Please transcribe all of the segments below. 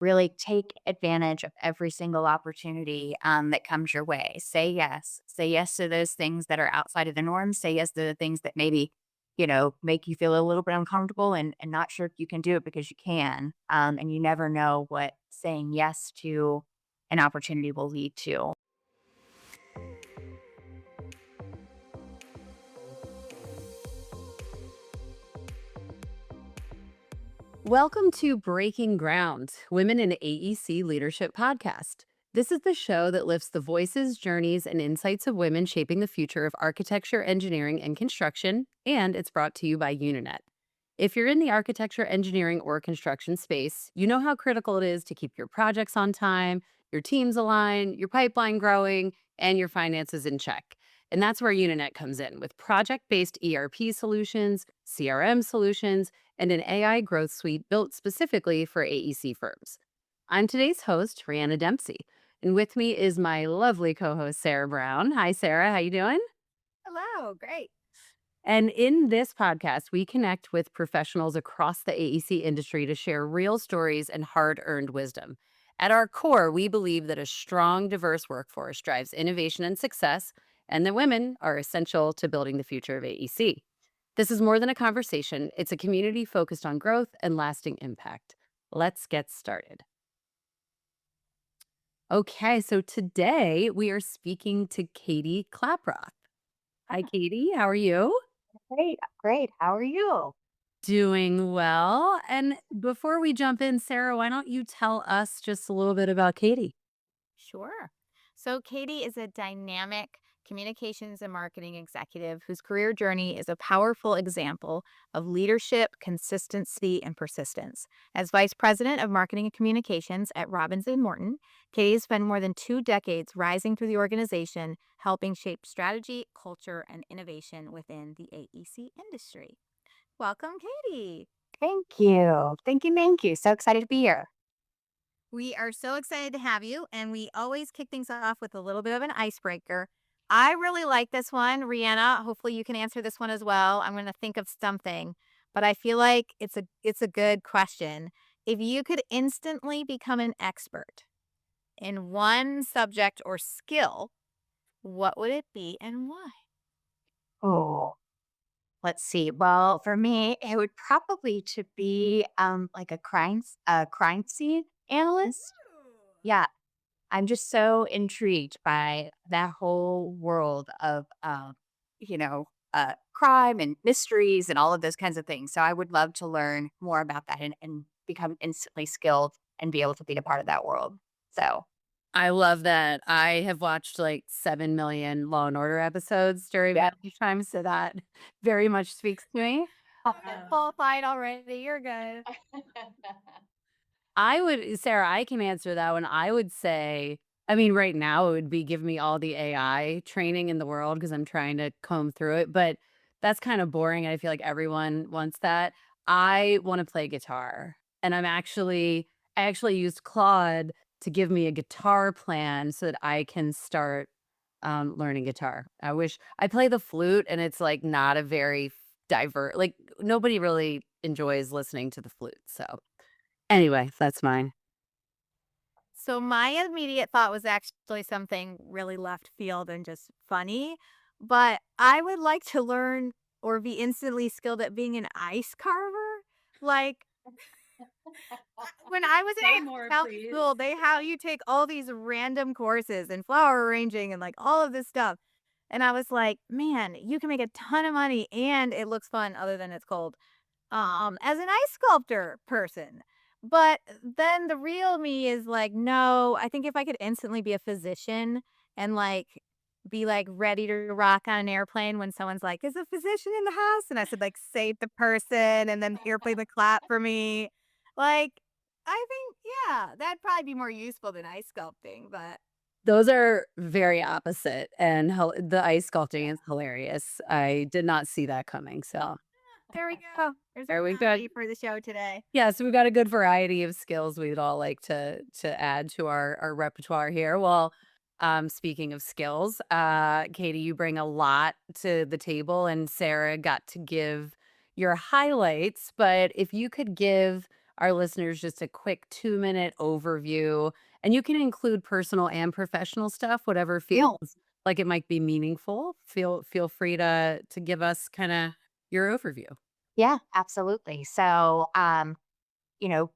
really take advantage of every single opportunity that comes your way. Say yes. Say yes to those things that are outside of the norm. Say yes to the things that maybe, make you feel a little bit uncomfortable and not sure if you can do it because you can. And you never know what saying yes to an opportunity will lead to. Welcome to Breaking Ground, Women in AEC Leadership podcast. This is the show that lifts the voices, journeys, and insights of women shaping the future of architecture, engineering, and construction, and it's brought to you by Unanet. If you're in the architecture, engineering, or construction space, you know how critical it is to keep your projects on time, your teams aligned, your pipeline growing, and your finances in check. And that's where Unanet comes in with project based ERP solutions, CRM solutions, and an AI growth suite built specifically for AEC firms. I'm today's host, Reanna Dempsey, and with me is my lovely co-host Sarah Brown. Hi Sarah, how you doing? Hello, great. And in this podcast, we connect with professionals across the AEC industry to share real stories and hard-earned wisdom. At our core, we believe that a strong, diverse workforce drives innovation and success, and that women are essential to building the future of AEC. This is more than a conversation, it's a community focused on growth and lasting impact. Let's get started. Okay, so today we are speaking to Katy Klaproth. Hi, Katy. How are you? Great, great. How are you? Doing well. And before we jump in, Sarah, why don't you tell us just a little bit about Katy? Sure. So, Katie is a dynamic communications and marketing executive whose career journey is a powerful example of leadership, consistency, and persistence. As vice president of marketing and communications at Robins Morton, Katie has spent more than 2 decades rising through the organization, helping shape strategy, culture, and innovation within the AEC industry. Welcome, Katie. Thank you. Thank you. Thank you. So excited to be here. We are so excited to have you, and we always kick things off with a little bit of an icebreaker. I really like this one, Rihanna. Hopefully, you can answer this one as well. I'm going to think of something, but I feel like it's a good question. If you could instantly become an expert in one subject or skill, what would it be and why? Oh, let's see. Well, for me, it would probably to be like a crime scene analyst. Yeah, I'm just so intrigued by that whole world of crime and mysteries and all of those kinds of things. So I would love to learn more about that and become instantly skilled and be able to be a part of that world. So I love that. I have watched like 7 million Law and Order episodes during yeah. my lifetime, so that very much speaks to me. Oh, qualified already. You're good. Sarah, I can answer that one. I would say, I mean, right now it would be give me all the AI training in the world because I'm trying to comb through it, but that's kind of boring. I feel like everyone wants that. I want to play guitar, and I actually used Claude to give me a guitar plan so that I can start learning guitar. I wish I play the flute, and it's like not a very divert, like nobody really enjoys listening to the flute. So anyway, that's mine. So my immediate thought was actually something really left field and just funny, but I would like to learn or be instantly skilled at being an ice carver. Like when I was Say in more, hospitality please. school, they have you take all these random courses and flower arranging and like all of this stuff. And I was like, man, you can make a ton of money and it looks fun other than it's cold as an ice sculptor person. But then the real me is like, no, I think if I could instantly be a physician and like be like ready to rock on an airplane when someone's like, is a physician in the house? And I said, like, save the person and then the airplane would clap for me. Like, I think, yeah, that'd probably be more useful than ice sculpting. But Those are very opposite, and the ice sculpting is hilarious. I did not see that coming, so there we go. There's a there we go. comedy for the show today. Yeah, so we've got a good variety of skills we'd all like to add to our repertoire here. Well, speaking of skills, Katie, you bring a lot to the table, and Sarah got to give your highlights. But if you could give our listeners just a quick 2-minute overview. And you can include personal and professional stuff, whatever Yeah. feels like it might be meaningful. Feel free to give us kind of your overview. Yeah, absolutely. So,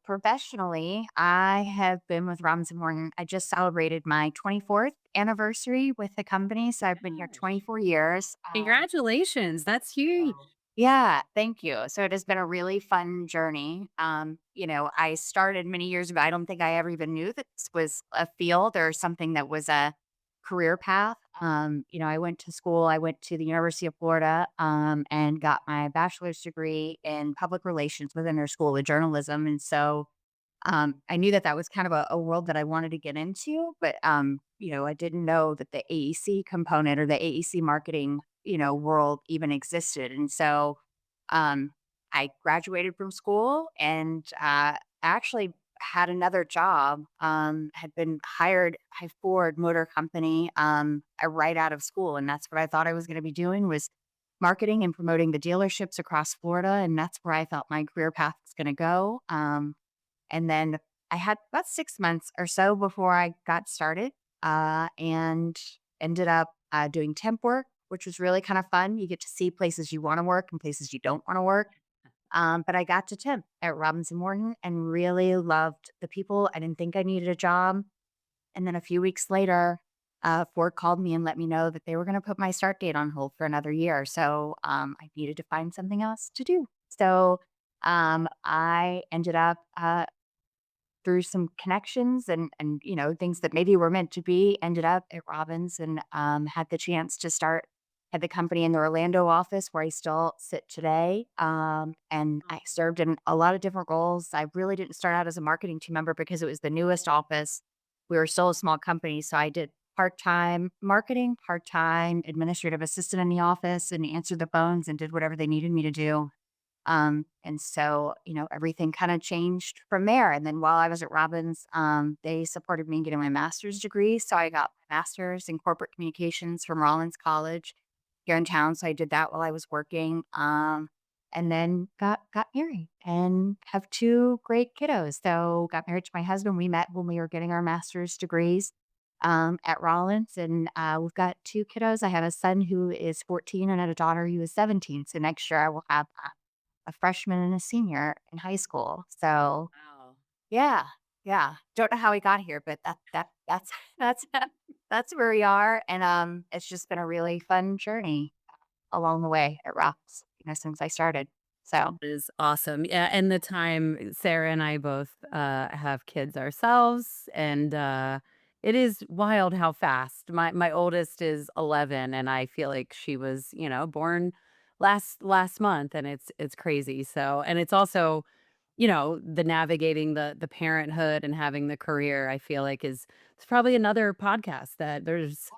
professionally, I have been with Robins Morton. I just celebrated my 24th anniversary with the company. So I've been here Gosh. 24 years. Congratulations. That's huge. Yeah, thank you. So it has been a really fun journey. I started many years ago. I don't think I ever even knew that this was a field or something that was a career path. I went to school, I went to the University of Florida, and got my bachelor's degree in public relations within their school of journalism. And so I knew that that was kind of a world that I wanted to get into, but I didn't know that the AEC component or the AEC marketing, world even existed. And so, um, I graduated from school and actually had another job. Had been hired by Ford Motor Company right out of school, and that's what I thought I was going to be doing was marketing and promoting the dealerships across Florida, and that's where I thought my career path was going to go. And then I had about 6 months or so before I got started, and ended up, doing temp work, which was really kind of fun. You get to see places you wanna work and places you don't wanna work. But I got to temp at Robins Morton and really loved the people. I didn't think I needed a job. And then a few weeks later, Ford called me and let me know that they were gonna put my start date on hold for another year. So, I needed to find something else to do. So, I ended up, through some connections and things that maybe were meant to be, ended up at Robbins and had the chance to start at the company in the Orlando office where I still sit today. And I served in a lot of different roles. I really didn't start out as a marketing team member because it was the newest office. We were still a small company, so I did part-time marketing, part-time administrative assistant in the office, and answered the phones and did whatever they needed me to do. And so, everything kind of changed from there. And then while I was at Robbins, they supported me in getting my master's degree. So I got my master's in corporate communications from Rollins College here in town. So I did that while I was working. And then got married and have two great kiddos. So got married to my husband. We met when we were getting our master's degrees at Rollins, and we've got two kiddos. I have a son who is 14 and a daughter who is 17. So next year I will have a freshman and a senior in high school. So, Wow. yeah, yeah. Don't know how we got here, but that's that's that's where we are, and it's just been a really fun journey along the way at Rocks, since I started. So, Is awesome. Yeah, and the time Sarah and I both, have kids ourselves, and, it is wild how fast. My oldest is 11, and I feel like she was, born last month, and it's crazy. So and it's also, the navigating the parenthood and having the career, I feel like is it's probably another podcast that there's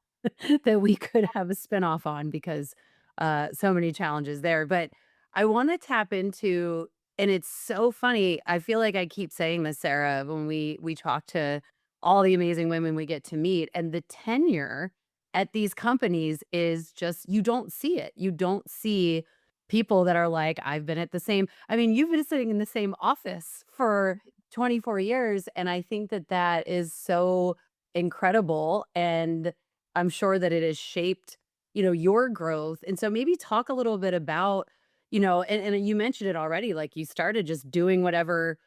that we could have a spinoff on because, so many challenges there. But I wanna tap into and it's so funny, I feel like I keep saying this, Sarah, when we talk to all the amazing women we get to meet, and the tenure at these companies is just you don't see it. You don't see people that are like, "I've been at the same" I mean, you've been sitting in the same office for 24 years, and I think that that is so incredible, and I'm sure that it has shaped, your growth, and so maybe talk a little bit about, and you mentioned it already, like, you started just doing whatever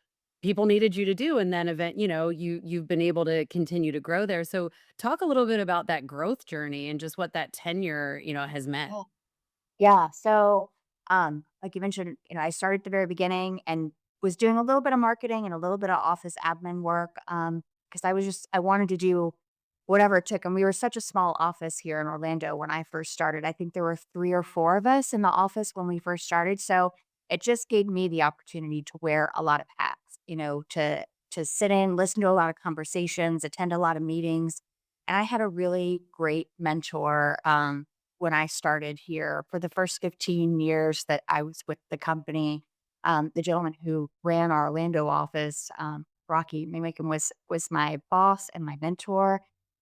people needed you to do, and then you've been able to continue to grow there, so talk a little bit about that growth journey and just what that tenure, has meant. yeah. So, like you mentioned, I started at the very beginning and was doing a little bit of marketing and a little bit of office admin work. Because I wanted to do whatever it took. And we were such a small office here in Orlando when I first started. I think there were three or four of us in the office when we first started. So it just gave me the opportunity to wear a lot of hats, to sit in, listen to a lot of conversations, attend a lot of meetings. And I had a really great mentor. When I started here for the first 15 years that I was with the company. The gentleman who ran our Orlando office, Rocky Mimikin, was my boss and my mentor.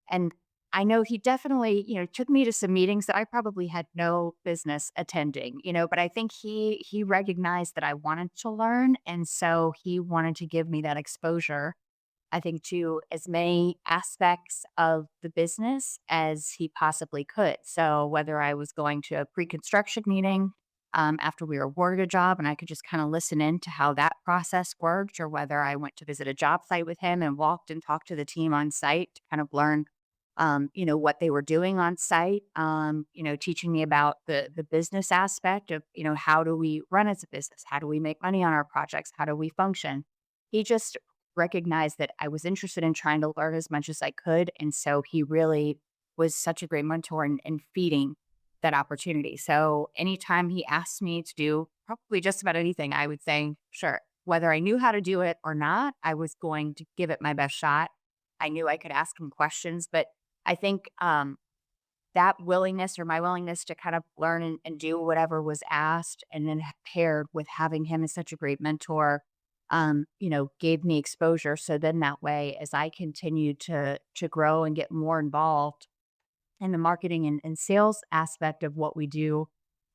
And I know he definitely, took me to some meetings that I probably had no business attending, but I think he recognized that I wanted to learn, and so he wanted to give me that exposure, I think, to as many aspects of the business as he possibly could. So whether I was going to a pre-construction meeting after we were awarded a job and I could just kind of listen in to how that process worked, or whether I went to visit a job site with him and walked and talked to the team on site to kind of learn what they were doing on site, teaching me about the business aspect of, how do we run as a business? How do we make money on our projects? How do we function? He just recognized that I was interested in trying to learn as much as I could. And so he really was such a great mentor in feeding that opportunity. So anytime he asked me to do probably just about anything, I would say, sure. Whether I knew how to do it or not, I was going to give it my best shot. I knew I could ask him questions, but I think that willingness, or my willingness to kind of learn and do whatever was asked, and then paired with having him as such a great mentor, gave me exposure. So then that way, as I continued to grow and get more involved in the marketing and sales aspect of what we do,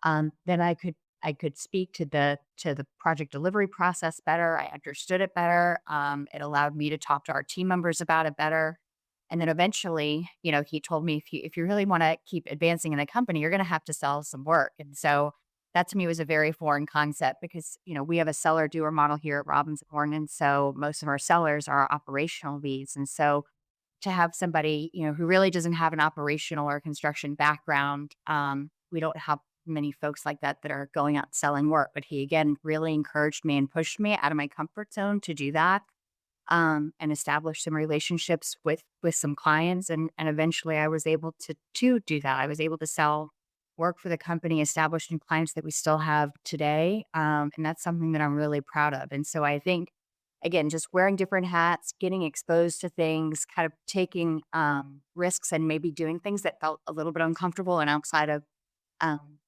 then I could speak to the project delivery process better. I understood it better. It allowed me to talk to our team members about it better. And then eventually, he told me, if you really want to keep advancing in the company, you're going to have to sell some work. And so that to me was a very foreign concept because, we have a seller doer model here at Robins Morton. And so most of our sellers are operational leads. And so to have somebody, who really doesn't have an operational or construction background, we don't have many folks like that that are going out selling work. But he again really encouraged me and pushed me out of my comfort zone to do that, and establish some relationships with some clients, and eventually I was able to do that. I was able to sell work for the company, establish new clients that we still have today, and that's something that I'm really proud of. And so I think, again, just wearing different hats, getting exposed to things, kind of taking risks, and maybe doing things that felt a little bit uncomfortable and outside of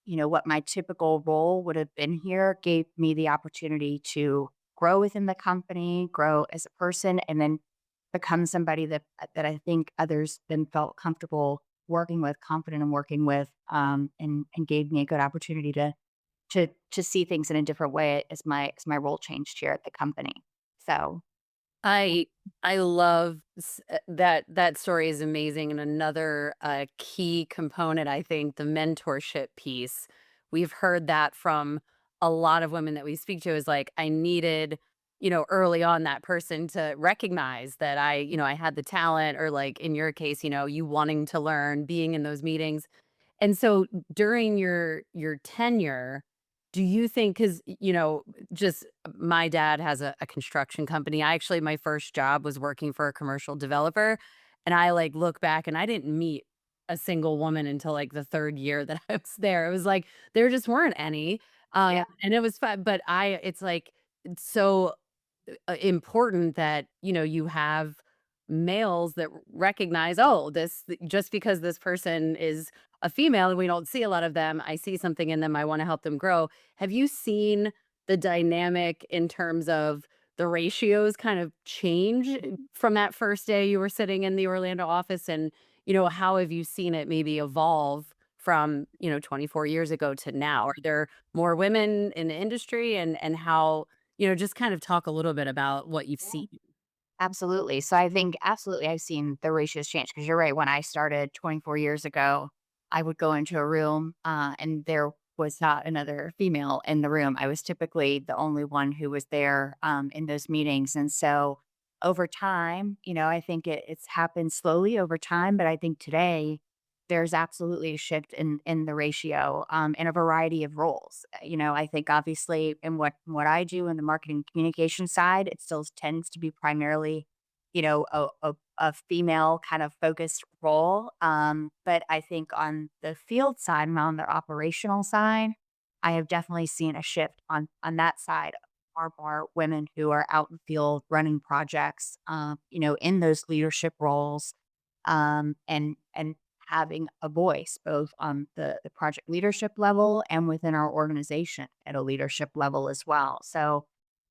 what my typical role would have been here, gave me the opportunity to grow within the company, grow as a person, and then become somebody that I think others then felt comfortable working with, confident in working with, and gave me a good opportunity to see things in a different way as my role changed here at the company. So I I love that story is amazing, and another key component, I think, the mentorship piece. We've heard that from a lot of women that we speak to is like, I needed, early on that person to recognize that I had the talent, or like in your case, you wanting to learn, being in those meetings. And so during your tenure, do you think, because just my dad has a construction company. I actually, my first job was working for a commercial developer, and I, like, look back and I didn't meet a single woman until, like, the 3rd year that I was there. It was like, there just weren't any, yeah, and it was fun, but it's like, it's so important that, you have males that recognize, "Oh, just because this person is a female and we don't see a lot of them, I see something in them, I wanna help them grow." Have you seen the dynamic in terms of the ratios kind of change from that first day you were sitting in the Orlando office? And, how have you seen it maybe evolve from, 24 years ago to now? Are there more women in the industry, and how, just kind of talk a little bit about what you've yeah. seen? Absolutely. So I think absolutely I've seen the ratios change because you're right. When I started 24 years ago, I would go into a room, and there was not another female in the room. I was typically the only one who was there in those meetings. And so over time, I think it's happened slowly over time, but I think today there's absolutely a shift in the ratio, in a variety of roles. I think obviously in what I do in the marketing communication side, it still tends to be primarily, a female kind of focused role. But I think on the field side and on the operational side, I have definitely seen a shift on that side. Far more women who are out in field running projects, in those leadership roles, and having a voice both on the project leadership level and within our organization at a leadership level as well. So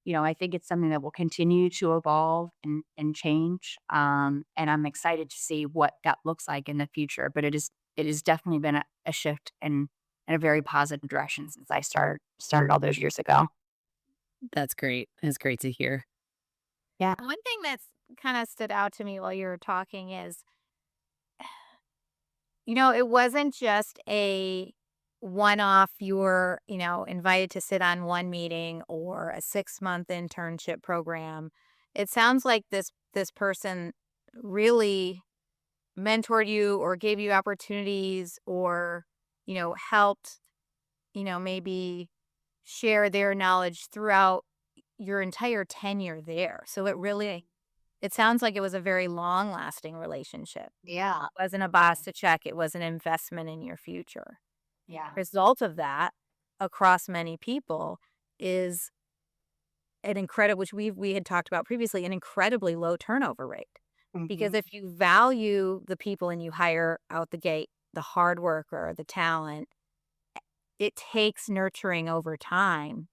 I think it's something that will continue to evolve and change. And I'm excited to see what that looks like in the future. But it has definitely been a shift in a very positive direction since I started all those years ago. That's great. It's great to hear. Yeah. One thing that's kind of stood out to me while you were talking is, it wasn't just a one off, you were, invited to sit on one meeting or a 6-month internship program. It sounds like this person really mentored you or gave you opportunities or, helped, maybe share their knowledge throughout your entire tenure there. So it sounds like it was a very long lasting relationship. Yeah. It wasn't a boss to check, it was an investment in your future. Yeah. Result of that across many people is an incredible, which we had talked about previously, an incredibly low turnover rate. Because Hmm. if you value the people and you hire out the gate, the hard worker, the talent, it takes nurturing over time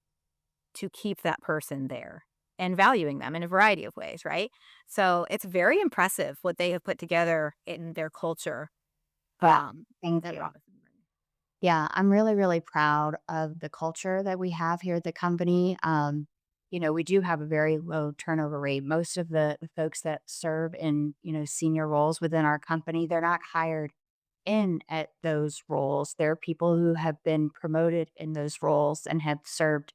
to keep that person there and valuing them in a variety of ways, right? So it's very impressive what they have put together in their culture. But thank That you. Yeah, I'm really, really proud of the culture that we have here at the company. We do have a very low turnover rate. Most of the folks that serve in, senior roles within our company, they're not hired in at those roles. There are people who have been promoted in those roles and have served,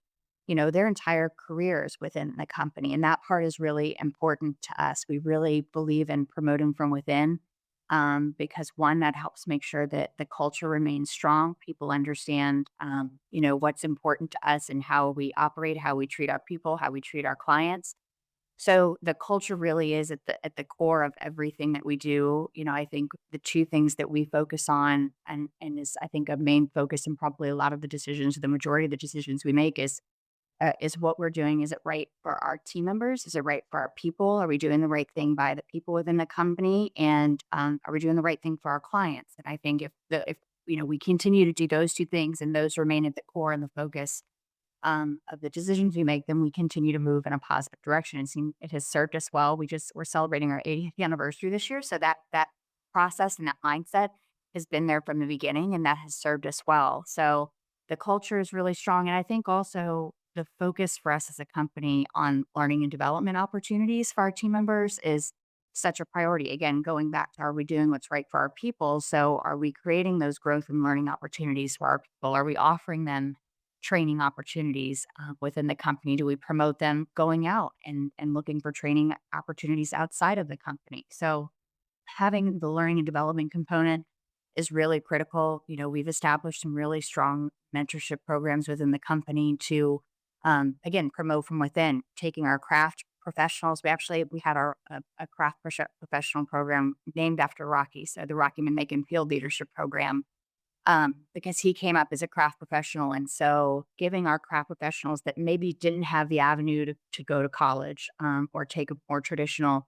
their entire careers within the company. And that part is really important to us. We really believe in promoting from within, because one, that helps make sure that the culture remains strong. People understand, what's important to us and how we operate, how we treat our people, how we treat our clients. So the culture really is at the core of everything that we do. I think the two things that we focus on and is I think a main focus and probably a lot of the decisions, the majority of the decisions we make is what we're doing. Is it right for our team members? Is it right for our people? Are we doing the right thing by the people within the company? And are we doing the right thing for our clients? And I think if we continue to do those two things and those remain at the core and the focus of the decisions we make, then we continue to move in a positive direction. It has served us well. We're celebrating our 80th anniversary this year, so that process and that mindset has been there from the beginning, and that has served us well. So the culture is really strong, and I think also the focus for us as a company on learning and development opportunities for our team members is such a priority. Again, going back to, are we doing what's right for our people? So are we creating those growth and learning opportunities for our people? Are we offering them training opportunities within the company? Do we promote them going out and looking for training opportunities outside of the company? So having the learning and development component is really critical. We've established some really strong mentorship programs within the company to, again, promote from within, taking our craft professionals. We had a craft professional program named after Rocky. So the Rocky Macon Field Leadership Program, because he came up as a craft professional. And so giving our craft professionals that maybe didn't have the avenue to go to college, or take a more traditional,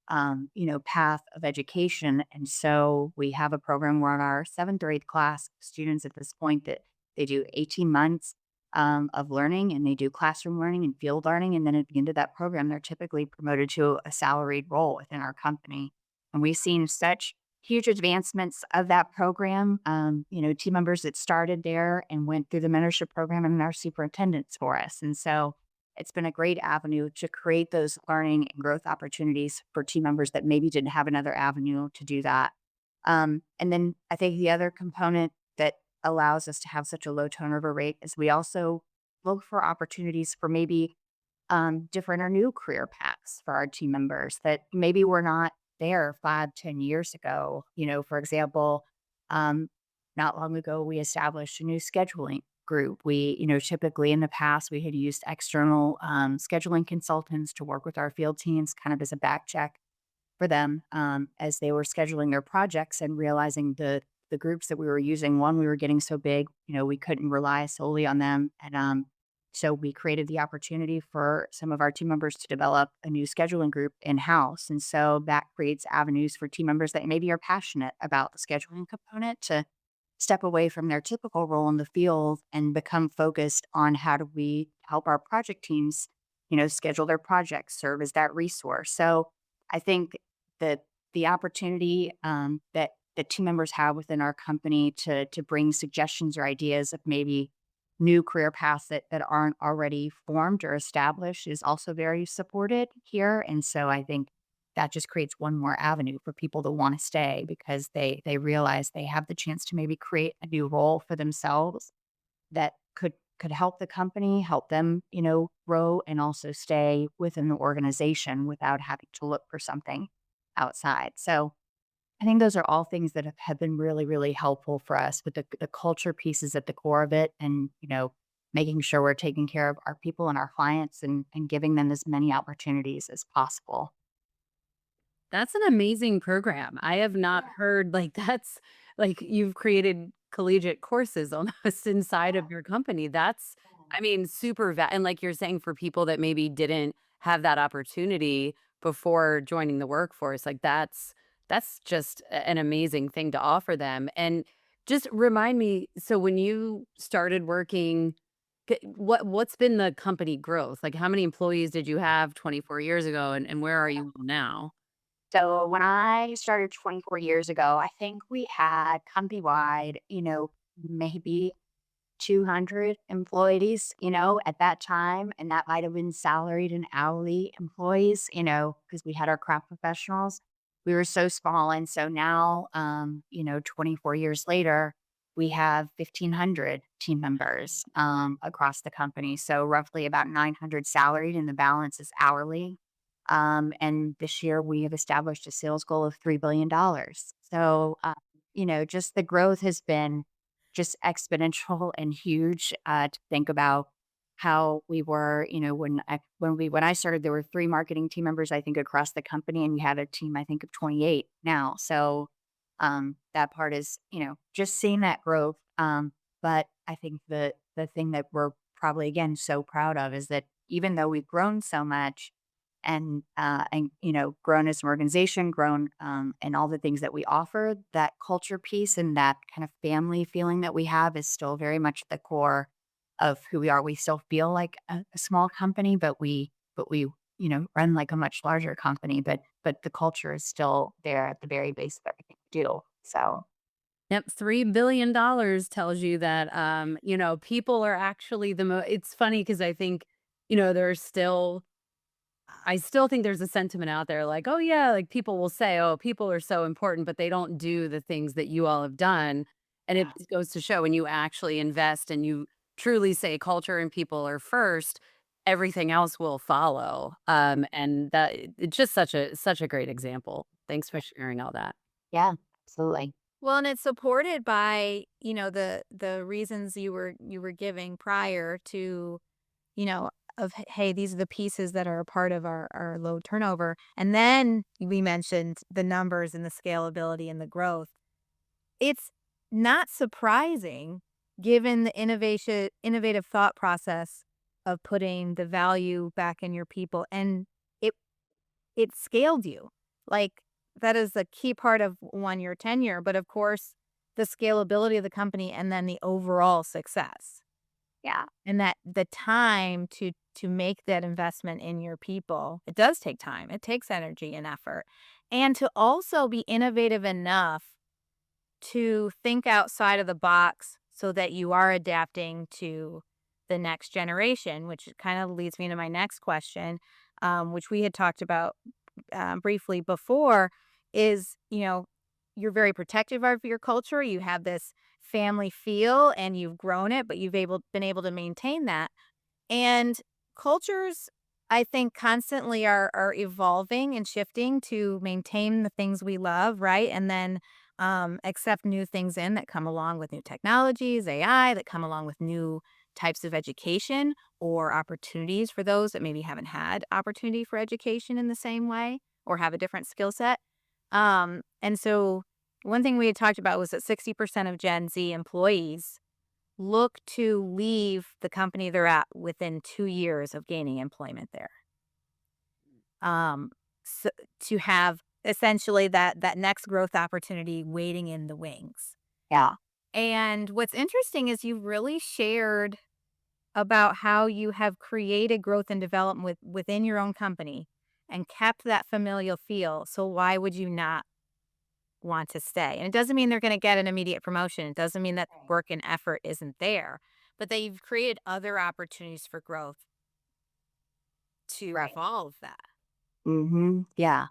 path of education. And so we have a program where in our seventh grade class students at this point that they do 18 months of learning, and they do classroom learning and field learning. And then at the end of that program, they're typically promoted to a salaried role within our company. And we've seen such huge advancements of that program. Team members that started there and went through the mentorship program and are superintendents for us. And so it's been a great avenue to create those learning and growth opportunities for team members that maybe didn't have another avenue to do that. And then I think the other component that allows us to have such a low turnover rate is we also look for opportunities for maybe different or new career paths for our team members that maybe were not there 5, 10 years ago. For example, um, not long ago, we established a new scheduling group. Typically in the past, we had used external scheduling consultants to work with our field teams, kind of as a back check for them, as they were scheduling their projects and realizing the groups that we were using. One, we were getting so big, we couldn't rely solely on them, and so we created the opportunity for some of our team members to develop a new scheduling group in house, and so that creates avenues for team members that maybe are passionate about the scheduling component to step away from their typical role in the field and become focused on how do we help our project teams schedule their projects, serve as that resource. So I think that the opportunity that the team members have within our company to bring suggestions or ideas of maybe new career paths that aren't already formed or established is also very supported here. And so I think that just creates one more avenue for people to want to stay because they realize they have the chance to maybe create a new role for themselves that could help the company, help them, grow and also stay within the organization without having to look for something outside. So I think those are all things that have been really, really helpful for us with the culture pieces at the core of it and, making sure we're taking care of our people and our clients and giving them as many opportunities as possible. That's an amazing program. I have not heard like that's like you've created collegiate courses almost inside of your company. That's, I mean, and like you're saying, for people that maybe didn't have that opportunity before joining the workforce, like that's just an amazing thing to offer them. And just remind me, so when you started working, what's been the company growth? Like how many employees did you have 24 years ago and where are you now? So when I started 24 years ago, I think we had company-wide, maybe 200 employees, at that time, and that might have been salaried and hourly employees, because we had our craft professionals. We were so small, and so now, 24 years later, we have 1,500 team members across the company. So roughly about 900 salaried, and the balance is hourly. And this year we have established a sales goal of $3 billion. So, just the growth has been just exponential and huge. To think about how we were, when I started, there were 3 marketing team members, I think, across the company, and we have a team, I think, of 28 now. So, that part is, just seeing that growth. But I think the thing that we're probably again so proud of is that even though we've grown so much and grown as an organization, grown and all the things that we offer, that culture piece and that kind of family feeling that we have is still very much the core of who we are. We still feel like a small company, but we run like a much larger company. But the culture is still there at the very base of everything we do. So Yep, $3 billion tells you that, people are actually it's funny because I think, there's still I still think there's a sentiment out there like, "Oh, yeah," like, people will say, "Oh, people are so important," but they don't do the things that you all have done, and it yeah, goes to show when you actually invest and you truly say culture and people are first, everything else will follow, and that it's just such a great example. Thanks for sharing all that. yeah, absolutely. Well, and it's supported by, the reasons you were giving prior to, you know, hey, these are the pieces that are a part of our low turnover. And then we mentioned the numbers and the scalability and the growth. It's not surprising given the innovative thought process of putting the value back in your people, and it it scaled you. Like, that is a key part of, 1, your tenure, but of course, the scalability of the company and then the overall success. Yeah, And that the time to make that investment in your people, it does take time. It takes energy and effort. And to also be innovative enough to think outside of the box so that you are adapting to the next generation, which kind of leads me to my next question, which we had talked about briefly before, is, you're very protective of your culture. You have this family feel and you've grown it, but been able to maintain that. And cultures, I think, constantly are evolving and shifting to maintain the things we love, right? And then accept new things in that come along with new technologies, AI, that come along with new types of education or opportunities for those that maybe haven't had opportunity for education in the same way or have a different skill set. And so one thing we had talked about was that 60% of Gen Z employees look to leave the company they're at within 2 years of gaining employment there. Um, so to have essentially that next growth opportunity waiting in the wings. yeah, And what's interesting is you've really shared about how you have created growth and development within your own company and kept that familial feel. So why would you not want to stay? And it doesn't mean they're going to get an immediate promotion. It doesn't mean that work and effort isn't there, but that you've created other opportunities for growth to Right. evolve that. Yeah.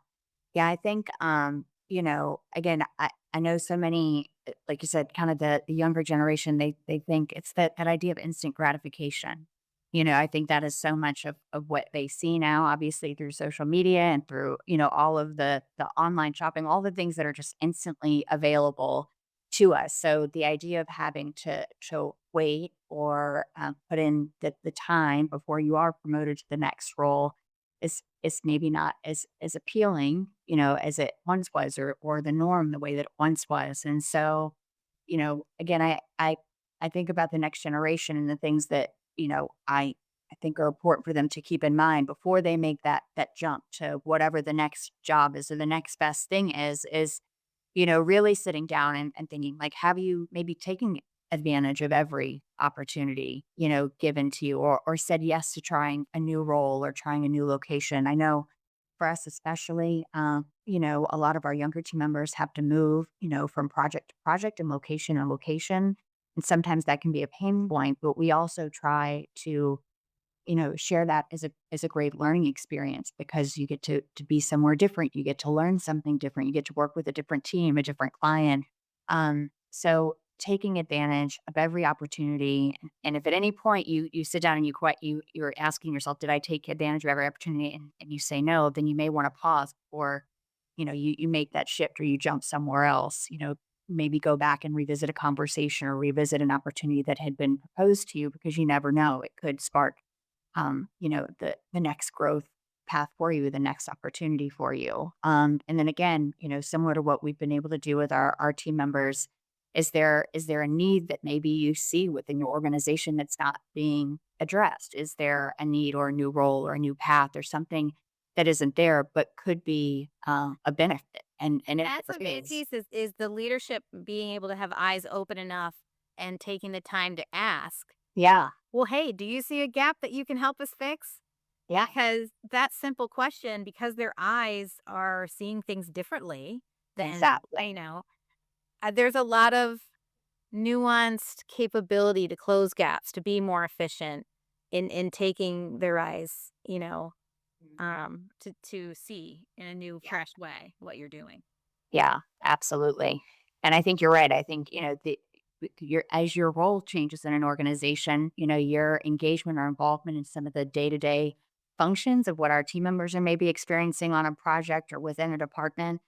Yeah, I think, again, I know so many, like you said, kind of the younger generation, they think it's that idea of instant gratification. I think that is so much of what they see now, obviously through social media and through, all of the online shopping, all the things that are just instantly available to us. So the idea of having to wait or put in the time before you are promoted to the next role is maybe not as appealing, as it once was, or the norm the way that it once was. And so, again, I think about the next generation and the things that, I think are important for them to keep in mind before they make that jump to whatever the next job is or the next best thing is really sitting down and thinking, like, have you maybe taken advantage of every opportunity, given to you, or said yes to trying a new role or trying a new location? I know for us, especially, a lot of our younger team members have to move, from project to project and location to location. And sometimes that can be a pain point, but we also try to share that as a great learning experience because you get to be somewhere different. You get to learn something different. You get to work with a different team, a different client. So taking advantage of every opportunity, and if at any point you sit down and you're asking yourself, did I take advantage of every opportunity? And you say no, then you may want to pause or you make that shift or you jump somewhere else. Maybe go back and revisit a conversation or revisit an opportunity that had been proposed to you because you never know, it could spark the next growth path for you, the next opportunity for you. And then again, similar to what we've been able to do with our team members, is there a need that maybe you see within your organization that's not being addressed? Is there a need or a new role or a new path or something that isn't there but could be a benefit? And it That's a big is. piece is the leadership being able to have eyes open enough and taking the time to ask, Yeah. well, hey, do you see a gap that you can help us fix? Yeah. Because that simple question, because their eyes are seeing things differently than, Exactly. there's a lot of nuanced capability to close gaps, to be more efficient in taking their eyes, to see in a new, Yeah. fresh way what you're doing. Yeah, absolutely. And I think you're right. I think, your as your role changes in an organization, your engagement or involvement in some of the day-to-day functions of what our team members are maybe experiencing on a project or within a department.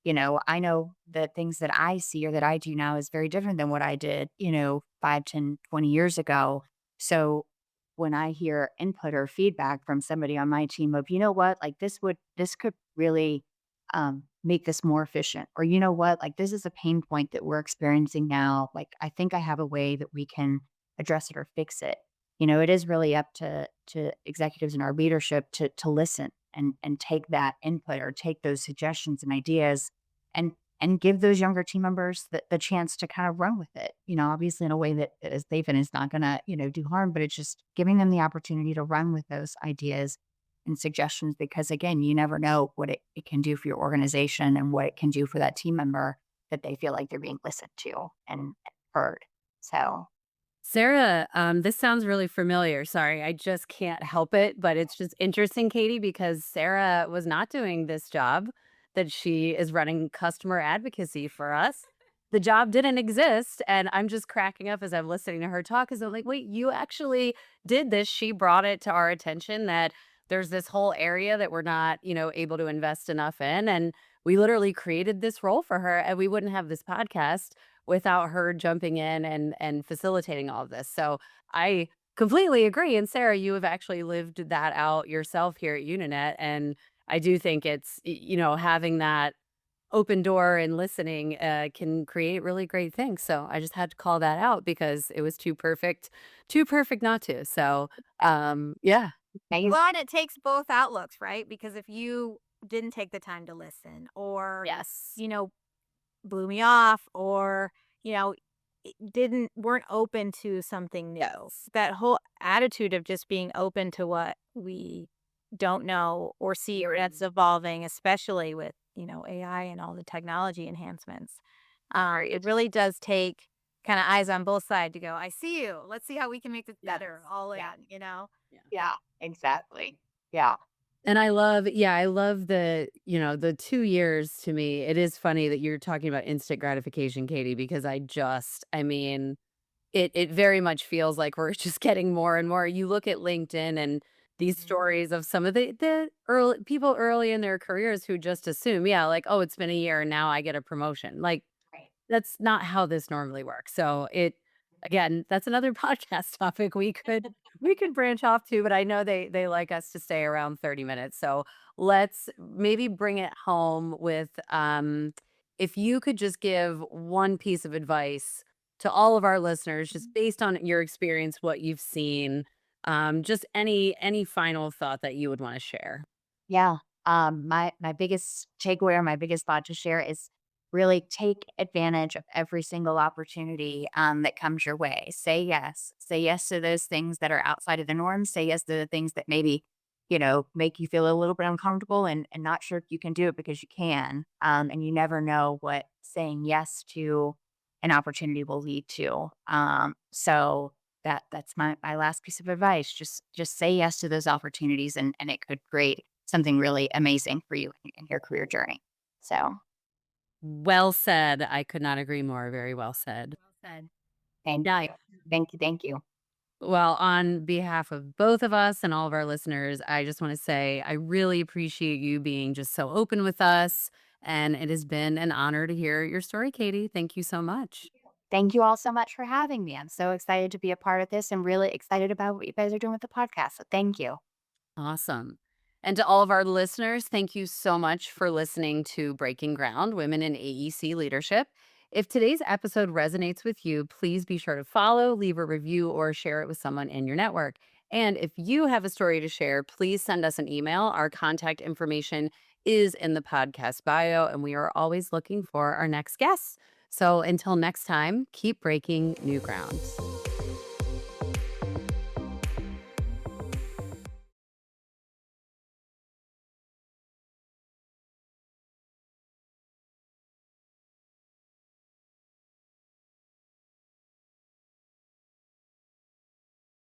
I know the things that I see or that I do now is very different than what I did, 5, 10, 20 years ago. So when I hear input or feedback from somebody on my team of, you know what, like this could really make this more efficient. Or, you know what, like this is a pain point that we're experiencing now. Like, I think I have a way that we can address it or fix it. It is really up to executives and our leadership to listen and take that input or take those suggestions and ideas and and give those younger team members the chance to kind of run with it. Obviously in a way that is safe and is not gonna, do harm, but it's just giving them the opportunity to run with those ideas and suggestions because again, you never know what it can do for your organization and what it can do for that team member that they feel like they're being listened to and heard. So Sarah, this sounds really familiar. Sorry, I just can't help it. But it's just interesting, Katie, because Sarah was not doing this job that she is running customer advocacy for us. The job didn't exist. And I'm just cracking up as I'm listening to her talk because I'm like, wait, you actually did this. She brought it to our attention that there's this whole area that we're not, able to invest enough in. And we literally created this role for her and we wouldn't have this podcast without her jumping in and facilitating all of this. So I completely agree. And Sarah, you have actually lived that out yourself here at Unanet. And I do think it's, having that open door and listening can create really great things. So I just had to call that out because it was too perfect not to. So yeah. amazing. Well, and it takes both outlooks, right? Because if you didn't take the time to listen or, Yes. you know, blew me off or, you know, weren't open to something new. That whole attitude of just being open to what we don't know or see or that's evolving, especially with, AI and all the technology enhancements. It really does take kind of eyes on both sides to go, I see you. Let's see how we can make this better all in, Yeah. you know? Yeah. Yeah. Exactly. Yeah. And I love the 2 years to me. It is funny that you're talking about instant gratification, Katie, because I mean, it very much feels like we're just getting more and more. You look at LinkedIn and these Mhm. stories of some of the early people early in their careers who just assume, yeah, like, oh, it's been a year and now I get a promotion. Like, Right. that's not how this normally works. So it again, that's another podcast topic we could branch off to, but I know they like us to stay around 30 minutes. So let's maybe bring it home with if you could just give one piece of advice to all of our listeners, just based on your experience, what you've seen, just any final thought that you would want to share. Yeah. My biggest takeaway or my biggest thought to share is really take advantage of every single opportunity that comes your way. Say yes. Say yes to those things that are outside of the norm. Say yes to the things that maybe, make you feel a little bit uncomfortable and not sure if you can do it because you can. And you never know what saying yes to an opportunity will lead to. So that's my last piece of advice. Just say yes to those opportunities and it could create something really amazing for you in your career journey. So, Well said. I could not agree more. Very well said. Well said. thank you. Thank you. Thank you. Well, on behalf of both of us and all of our listeners, I just want to say I really appreciate you being just so open with us. And it has been an honor to hear your story, Katie. Thank you so much. Thank you all so much for having me. I'm so excited to be a part of this and really excited about what you guys are doing with the podcast. So, thank you. Awesome. And to all of our listeners, thank you so much for listening to Breaking Ground Women in AEC Leadership. If today's episode resonates with you, please be sure to follow, leave a review, or share it with someone in your network. And if you have a story to share, please send us an email. Our contact information is in the podcast bio, and we are always looking for our next guests. So until next time, keep breaking new ground.